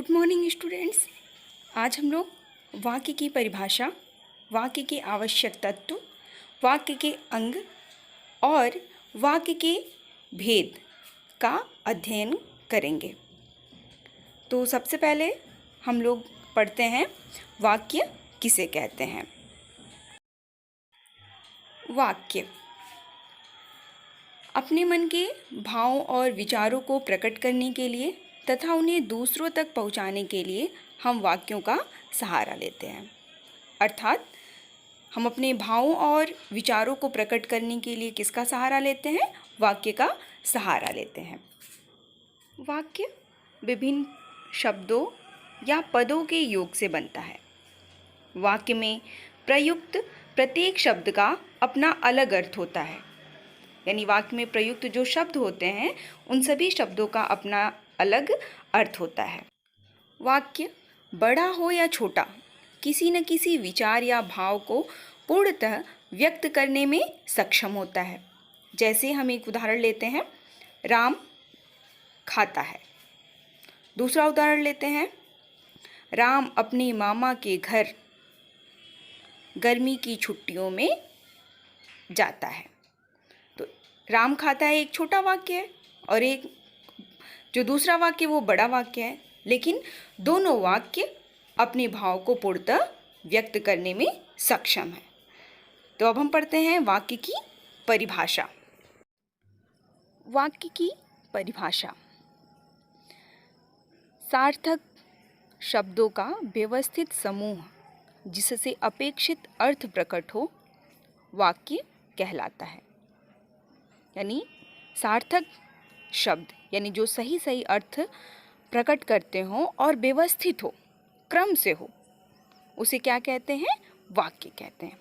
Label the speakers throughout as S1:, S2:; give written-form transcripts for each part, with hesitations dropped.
S1: Good morning students. आज हम लोग वाक्य की परिभाषा, वाक्य के आवश्यक तत्व, वाक्य के अंग और वाक्य के भेद का अध्ययन करेंगे। तो सबसे पहले हम लोग पढ़ते हैं वाक्य किसे कहते हैं। वाक्य अपने मन के भावों और विचारों को प्रकट करने के लिए तथा उन्हें दूसरों तक पहुंचाने के लिए हम वाक्यों का सहारा लेते हैं। अर्थात हम अपने भावों और विचारों को प्रकट करने के लिए किसका सहारा लेते हैं? वाक्य का सहारा लेते हैं। वाक्य विभिन्न शब्दों या पदों के योग से बनता है। वाक्य में प्रयुक्त प्रत्येक शब्द का अपना अलग अर्थ होता है। यानी वाक्य में प्रयुक्त जो शब्द होते हैं उन सभी शब्दों का अपना अलग अर्थ होता है। वाक्य बड़ा हो या छोटा, किसी न किसी विचार या भाव को पूर्णतः व्यक्त करने में सक्षम होता है। जैसे हम एक उदाहरण लेते हैं, राम खाता है। दूसरा उदाहरण लेते हैं, राम अपने मामा के घर गर्मी की छुट्टियों में जाता है। तो राम खाता है एक छोटा वाक्य है और एक जो दूसरा वाक्य वो बड़ा वाक्य है, लेकिन दोनों वाक्य अपने भाव को पूर्णतः व्यक्त करने में सक्षम है। तो अब हम पढ़ते हैं वाक्य की परिभाषा। वाक्य की परिभाषा सार्थक शब्दों का व्यवस्थित समूह जिससे अपेक्षित अर्थ प्रकट हो, वाक्य कहलाता है। यानी सार्थक शब्द यानी जो सही सही अर्थ प्रकट करते हों और व्यवस्थित हो, क्रम से हो, उसे क्या कहते हैं? वाक्य कहते हैं।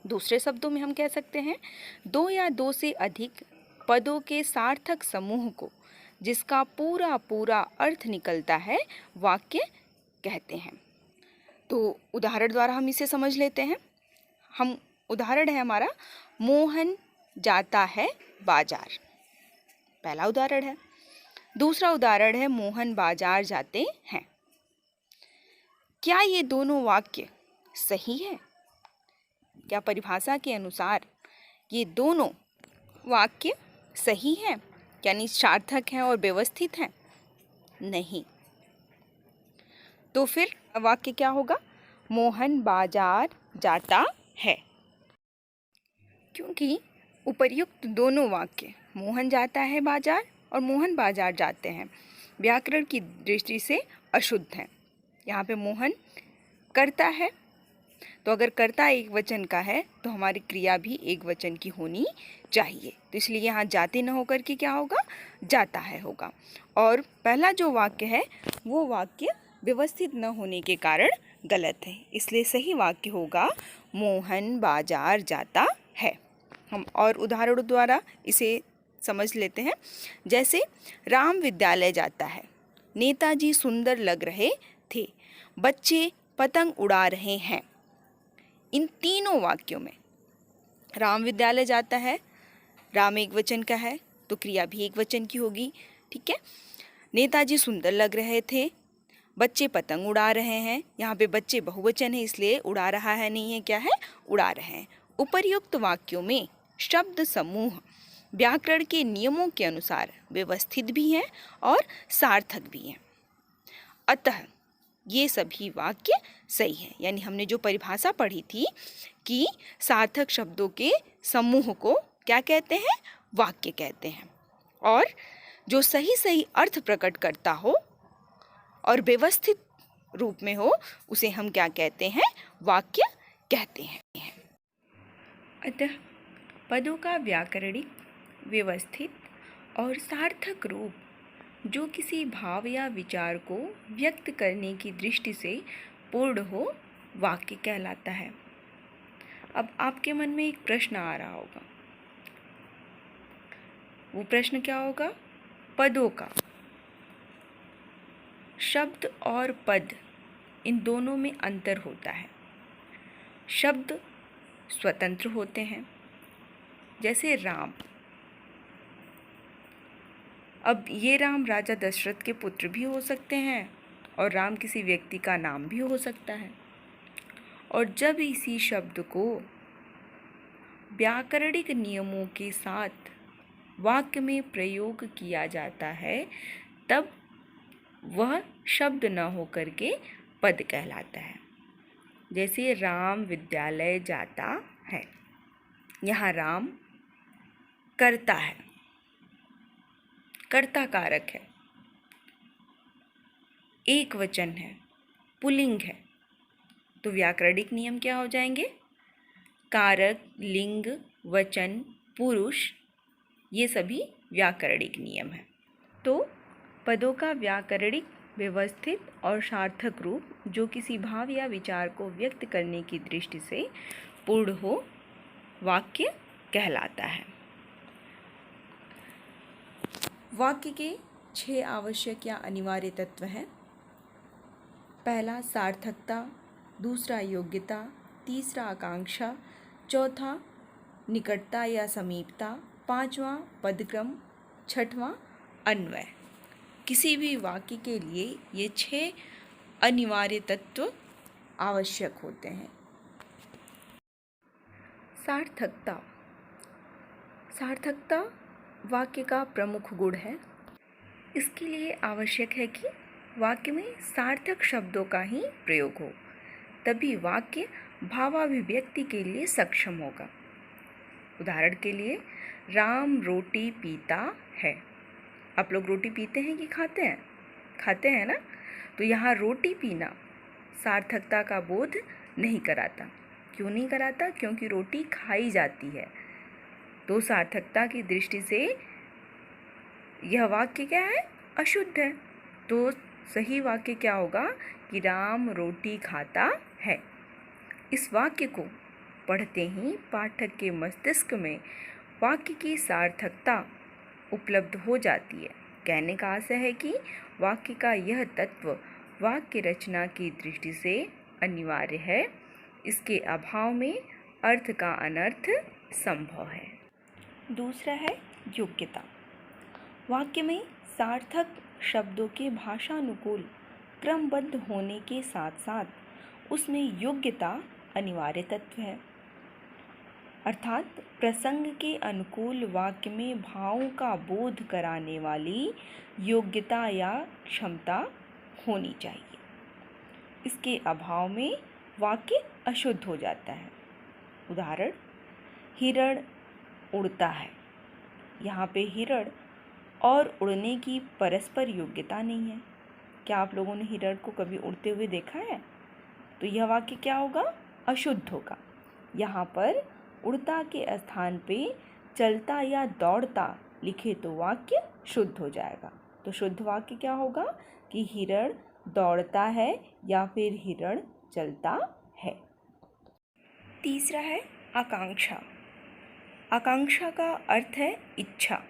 S1: दूसरे शब्दों में हम कह सकते हैं दो या दो से अधिक पदों के सार्थक समूह को जिसका पूरा पूरा अर्थ निकलता है, वाक्य कहते हैं। तो उदाहरण द्वारा हम इसे समझ लेते हैं। उदाहरण है हमारा, मोहन जाता है बाजार। पहला उदाहरण है। दूसरा उदाहरण है, मोहन बाजार जाते हैं। क्या ये दोनों वाक्य सही है? क्या परिभाषा के अनुसार ये दोनों वाक्य सही हैं, यानी सार्थक हैं और व्यवस्थित हैं? नहीं। तो फिर वाक्य क्या होगा? मोहन बाजार जाता है। क्योंकि उपर्युक्त दोनों वाक्य मोहन जाता है बाजार और मोहन बाजार जाते हैं व्याकरण की दृष्टि से अशुद्ध हैं। यहाँ पे मोहन कर्ता है, तो अगर कर्ता एक वचन का है तो हमारी क्रिया भी एक वचन की होनी चाहिए। तो इसलिए यहाँ जाते न होकर के क्या होगा? जाता है होगा। और पहला जो वाक्य है वो वाक्य व्यवस्थित न होने के कारण गलत है, इसलिए सही वाक्य होगा मोहन बाजार जाता है। हम और उदाहरणों द्वारा इसे समझ लेते हैं। जैसे राम विद्यालय जाता है, नेताजी सुंदर लग रहे थे, बच्चे पतंग उड़ा रहे हैं। इन तीनों वाक्यों में राम विद्यालय जाता है, राम एक वचन का है तो क्रिया भी एक वचन की होगी, ठीक है। नेताजी सुंदर लग रहे थे, बच्चे पतंग उड़ा रहे हैं। यहाँ पे बच्चे बहुवचन है इसलिए उड़ा रहा है नहीं है, क्या है? उड़ा रहे हैं। उपर्युक्त वाक्यों में शब्द समूह व्याकरण के नियमों के अनुसार व्यवस्थित भी हैं और सार्थक भी हैं। अतः ये सभी वाक्य सही हैं। यानी हमने जो परिभाषा पढ़ी थी कि सार्थक शब्दों के समूह को क्या कहते हैं? वाक्य कहते हैं। और जो सही सही अर्थ प्रकट करता हो और व्यवस्थित रूप में हो उसे हम क्या कहते हैं? वाक्य कहते हैं। अतः पदों का व्याकरणिक, व्यवस्थित और सार्थक रूप जो किसी भाव या विचार को व्यक्त करने की दृष्टि से पूर्ण हो, वाक्य कहलाता है। अब आपके मन में एक प्रश्न आ रहा होगा, वो प्रश्न क्या होगा? पदों का, शब्द और पद इन दोनों में अंतर होता है। शब्द स्वतंत्र होते हैं, जैसे राम। अब ये राम राजा दशरथ के पुत्र भी हो सकते हैं और राम किसी व्यक्ति का नाम भी हो सकता है। और जब इसी शब्द को व्याकरणिक नियमों के साथ वाक्य में प्रयोग किया जाता है तब वह शब्द न होकर के पद कहलाता है। जैसे राम विद्यालय जाता है, यहाँ राम कर्ता है, कर्ता कारक है, एक वचन है, पुल्लिंग है, तो व्याकरणिक नियम क्या हो जाएंगे? कारक, लिंग, वचन, पुरुष, ये सभी व्याकरणिक नियम हैं। तो पदों का व्याकरणिक, व्यवस्थित और सार्थक रूप जो किसी भाव या विचार को व्यक्त करने की दृष्टि से पूर्ण हो, वाक्य कहलाता है। वाक्य के 6 आवश्यक या अनिवार्य तत्व हैं। पहला सार्थकता, दूसरा योग्यता, तीसरा आकांक्षा, चौथा निकटता या समीपता, पांचवा पदक्रम, छठवां अन्वय। किसी भी वाक्य के लिए ये 6 अनिवार्य तत्व आवश्यक होते हैं। सार्थकता, सार्थकता वाक्य का प्रमुख गुण है। इसके लिए आवश्यक है कि वाक्य में सार्थक शब्दों का ही प्रयोग हो, तभी वाक्य भावाभिव्यक्ति के लिए सक्षम होगा। उदाहरण के लिए, राम रोटी पीता है। आप लोग रोटी पीते हैं कि खाते हैं? खाते हैं ना? तो यहाँ रोटी पीना सार्थकता का बोध नहीं कराता। क्यों नहीं कराता? क्योंकि रोटी खाई जाती है। तो सार्थकता की दृष्टि से यह वाक्य क्या है? अशुद्ध है। तो सही वाक्य क्या होगा कि राम रोटी खाता है। इस वाक्य को पढ़ते ही पाठक के मस्तिष्क में वाक्य की सार्थकता उपलब्ध हो जाती है। कहने का आशय है कि वाक्य का यह तत्व वाक्य रचना की दृष्टि से अनिवार्य है। इसके अभाव में अर्थ का अनर्थ संभव है। दूसरा है योग्यता। वाक्य में सार्थक शब्दों के भाषानुकूल क्रमबद्ध होने के साथ साथ उसमें योग्यता अनिवार्य तत्व है। अर्थात प्रसंग के अनुकूल वाक्य में भावों का बोध कराने वाली योग्यता या क्षमता होनी चाहिए। इसके अभाव में वाक्य अशुद्ध हो जाता है। उदाहरण, हिरण उड़ता है। यहाँ पे हिरण और उड़ने की परस्पर योग्यता नहीं है। क्या आप लोगों ने हिरण को कभी उड़ते हुए देखा है? तो यह वाक्य क्या होगा? अशुद्ध होगा। यहाँ पर उड़ता के स्थान पे चलता या दौड़ता लिखे तो वाक्य शुद्ध हो जाएगा। तो शुद्ध वाक्य क्या होगा कि हिरण दौड़ता है या फिर हिरण चलता है। तीसरा है आकांक्षा। आकांक्षा का अर्थ है इच्छा।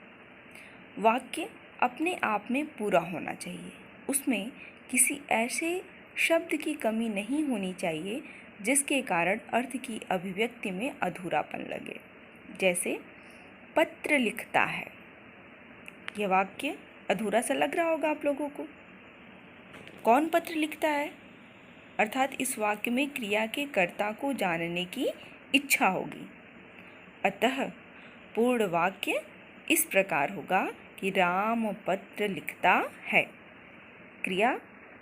S1: वाक्य अपने आप में पूरा होना चाहिए। उसमें किसी ऐसे शब्द की कमी नहीं होनी चाहिए जिसके कारण अर्थ की अभिव्यक्ति में अधूरापन लगे। जैसे पत्र लिखता है, यह वाक्य अधूरा सा लग रहा होगा आप लोगों को। कौन पत्र लिखता है? अर्थात इस वाक्य में क्रिया के कर्ता को जानने की इच्छा होगी। अतः पूर्ण वाक्य इस प्रकार होगा कि राम पत्र लिखता है। क्रिया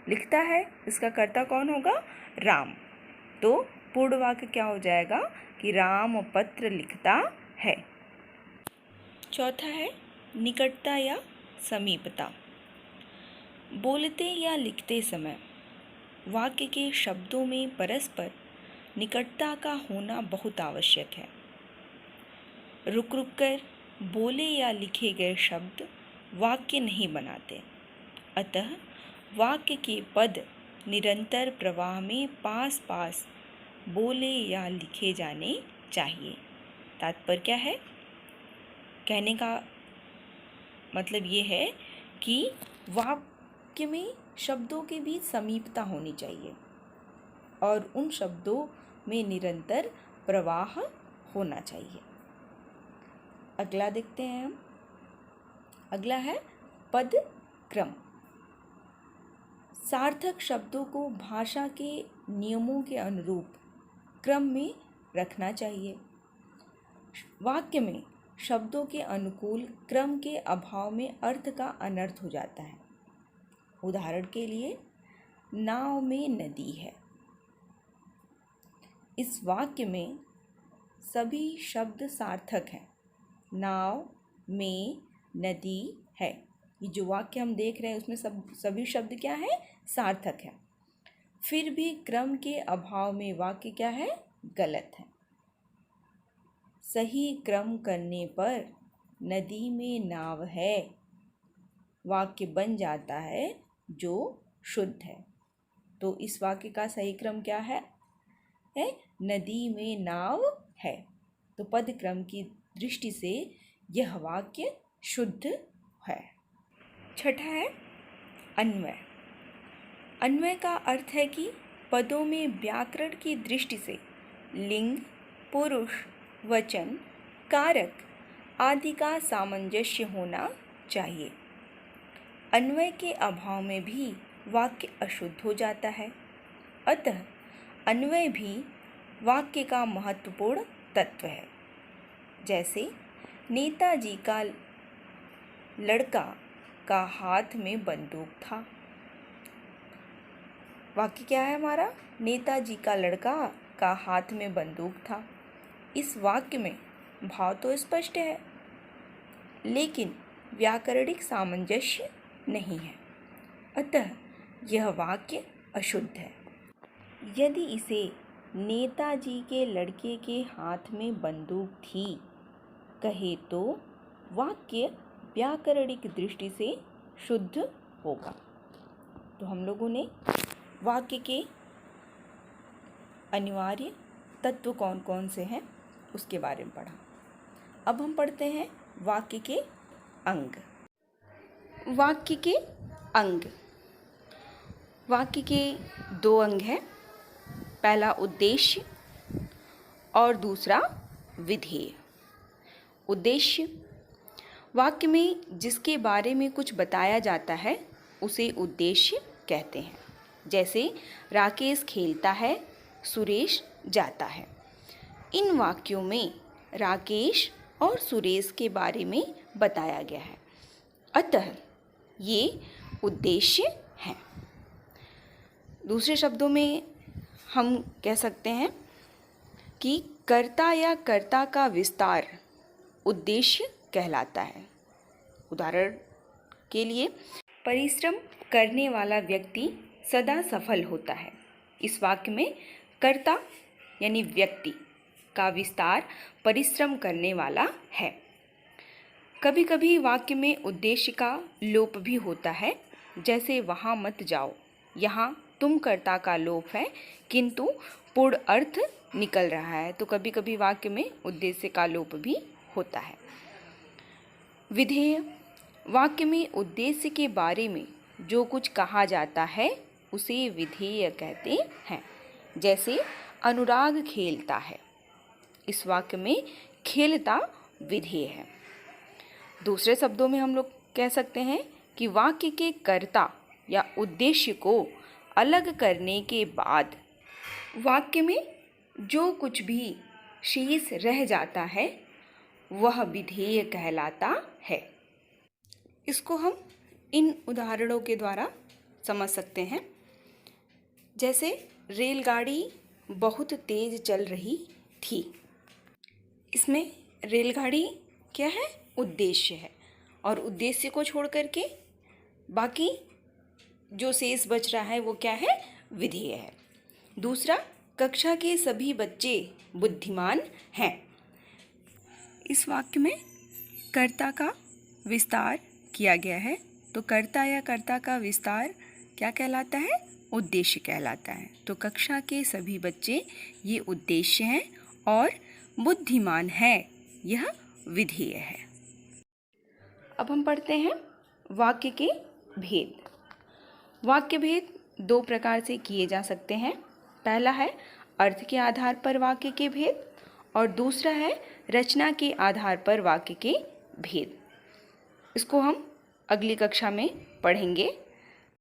S1: लिखता है, इसका कर्ता कौन होगा? राम। तो पूर्ण वाक्य क्या हो जाएगा कि राम पत्र लिखता है। चौथा है निकटता या समीपता। बोलते या लिखते समय वाक्य के शब्दों में परस्पर निकटता का होना बहुत आवश्यक है। रुक रुक कर बोले या लिखे गए शब्द वाक्य नहीं बनाते। अतः वाक्य के पद निरंतर प्रवाह में पास पास बोले या लिखे जाने चाहिए। तात्पर्य क्या है? कहने का मतलब ये है कि वाक्य में शब्दों के बीच समीपता होनी चाहिए और उन शब्दों में निरंतर प्रवाह होना चाहिए। अगला देखते हैं हम। अगला है पद क्रम। सार्थक शब्दों को भाषा के नियमों के अनुरूप क्रम में रखना चाहिए। वाक्य में शब्दों के अनुकूल क्रम के अभाव में अर्थ का अनर्थ हो जाता है। उदाहरण के लिए, नाव में नदी है। इस वाक्य में सभी शब्द सार्थक हैं। नाव में नदी है, ये जो वाक्य हम देख रहे हैं उसमें सभी शब्द क्या है? सार्थक है। फिर भी क्रम के अभाव में वाक्य क्या है? गलत है। सही क्रम करने पर नदी में नाव है वाक्य बन जाता है जो शुद्ध है। तो इस वाक्य का सही क्रम क्या है? नदी में नाव है। तो पद क्रम की दृष्टि से यह वाक्य शुद्ध है। छठा है अन्वय। अन्वय का अर्थ है कि पदों में व्याकरण की दृष्टि से लिंग, पुरुष, वचन, कारक आदि का सामंजस्य होना चाहिए। अन्वय के अभाव में भी वाक्य अशुद्ध हो जाता है। अतः अन्वय भी वाक्य का महत्वपूर्ण तत्व है। जैसे नेताजी का लड़का का हाथ में बंदूक था। वाक्य क्या है हमारा? नेताजी का लड़का का हाथ में बंदूक था। इस वाक्य में भाव तो स्पष्ट है, लेकिन व्याकरणिक सामंजस्य नहीं है। अतः यह वाक्य अशुद्ध है। यदि इसे नेताजी के लड़के के हाथ में बंदूक थी कहे तो वाक्य व्याकरणिक दृष्टि से शुद्ध होगा। तो हम लोगों ने वाक्य के अनिवार्य तत्व कौन कौन से हैं उसके बारे में पढ़ा। अब हम पढ़ते हैं वाक्य के अंग। वाक्य के अंग। वाक्य के दो अंग हैं। पहला उद्देश्य और दूसरा विधेय। उद्देश्य, वाक्य में जिसके बारे में कुछ बताया जाता है उसे उद्देश्य कहते हैं। जैसे राकेश खेलता है, सुरेश जाता है। इन वाक्यों में राकेश और सुरेश के बारे में बताया गया है, अतः ये उद्देश्य हैं। दूसरे शब्दों में हम कह सकते हैं कि कर्ता या कर्ता का विस्तार उद्देश्य कहलाता है। उदाहरण के लिए, परिश्रम करने वाला व्यक्ति सदा सफल होता है। इस वाक्य में कर्ता यानी व्यक्ति का विस्तार परिश्रम करने वाला है। कभी कभी वाक्य में उद्देश्य का लोप भी होता है। जैसे वहाँ मत जाओ, यहाँ तुम कर्ता का लोप है किंतु पूर्ण अर्थ निकल रहा है। तो कभी कभी वाक्य में उद्देश्य का लोप भी होता है। विधेय, वाक्य में उद्देश्य के बारे में जो कुछ कहा जाता है उसे विधेय कहते हैं। जैसे अनुराग खेलता है, इस वाक्य में खेलता विधेय है। दूसरे शब्दों में हम लोग कह सकते हैं कि वाक्य के कर्ता या उद्देश्य को अलग करने के बाद वाक्य में जो कुछ भी शेष रह जाता है वह विधेय कहलाता है। इसको हम इन उदाहरणों के द्वारा समझ सकते हैं। जैसे रेलगाड़ी बहुत तेज चल रही थी। इसमें रेलगाड़ी क्या है? उद्देश्य है, और उद्देश्य को छोड़ करके बाकी जो शेष बच रहा है वो क्या है? विधेय है। दूसरा, कक्षा के सभी बच्चे बुद्धिमान हैं। इस वाक्य में कर्ता का विस्तार किया गया है, तो कर्ता या कर्ता का विस्तार क्या कहलाता है? उद्देश्य कहलाता है। तो कक्षा के सभी बच्चे ये उद्देश्य हैं और बुद्धिमान है यह विधेय है। अब हम पढ़ते हैं वाक्य के भेद। वाक्य भेद दो प्रकार से किए जा सकते हैं। पहला है अर्थ के आधार पर वाक्य के भेद और दूसरा है रचना के आधार पर वाक्य के भेद। इसको हम अगली कक्षा में पढ़ेंगे।